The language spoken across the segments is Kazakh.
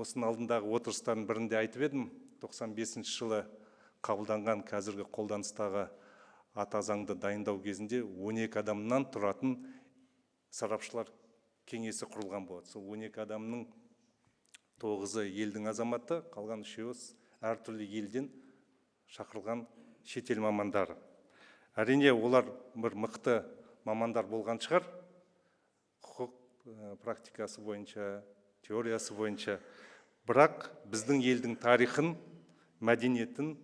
осының алдындағы отырыстардың бірінде айтып едім, 95 жылы қабылданған қазіргі қолданыстағы ата заңды дайындау кезінде 12 адамнан тұратын сарапшылар кеңесі құрылған болады. Сол 12 адамның 9-ы елдің азаматы, қалған 3-еуі әртүрлі елден шақырылған шетел мамандары. Әрине, олар бір мықты мамандар болған шығар, құқық практикасы бойынша, теориясы бойынша. Бірақ біздің елдің тарихын, мәдениетін,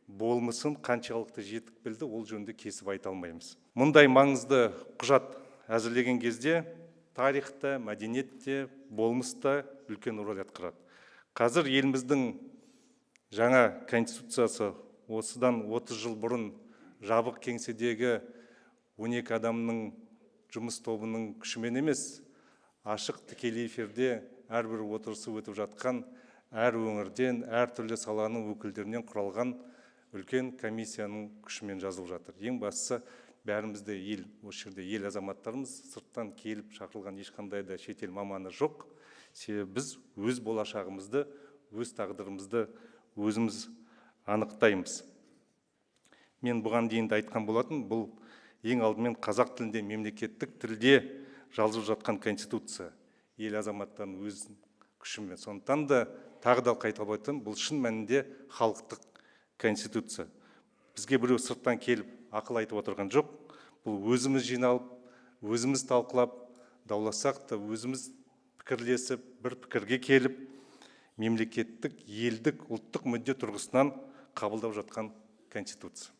болмысын қаншалықты жетік білді, ол жөнінде кесіп айта алмаймыз. Мұндай маңызды құжат әзірлеген кезде тарихта, мәдениетте, болмыста үлкен рөл атқарады. Қазір еліміздің жаңа конституциясы осыдан 30 жыл бұрын жабық кеңседегі 12 адамның жұмыс тобының күшімен емес, ашық тікелей эфирде әрбір отырысы өтіп жатқан әр өңірден, әр түрлі саланың өкілдерінен құралған үлкен комиссияның күшімен жазылып жатыр. Ең бастысы, бәрімізде ел, осы жерде ел азаматтарымыз, сырттан келіп шақырылған ешқандай да шетел маманы жоқ. Себебі біз өз болашағымызды, өз тағдырымызды өзіміз анықтаймыз. Мен бұған дейін де айтқан болатын, бұл ең алдымен қазақ тілінде, мемлекеттік тілде жазылып жатқан конституция. Ел азаматтарының өз күшімен. Сондықтан да тағы да қайталап айтам, бұл шын мәнінде халықтық конституция. Бізге біреу сырттан келіп ақыл айтып отырған жоқ. Бұл өзіміз жиналып, өзіміз талқылап, дауласақ та өзіміз пікірлесіп, бір пікірге келіп, мемлекеттік, елдік, ұлттық мүдде тұрғысынан қабылдап жатқан конституция.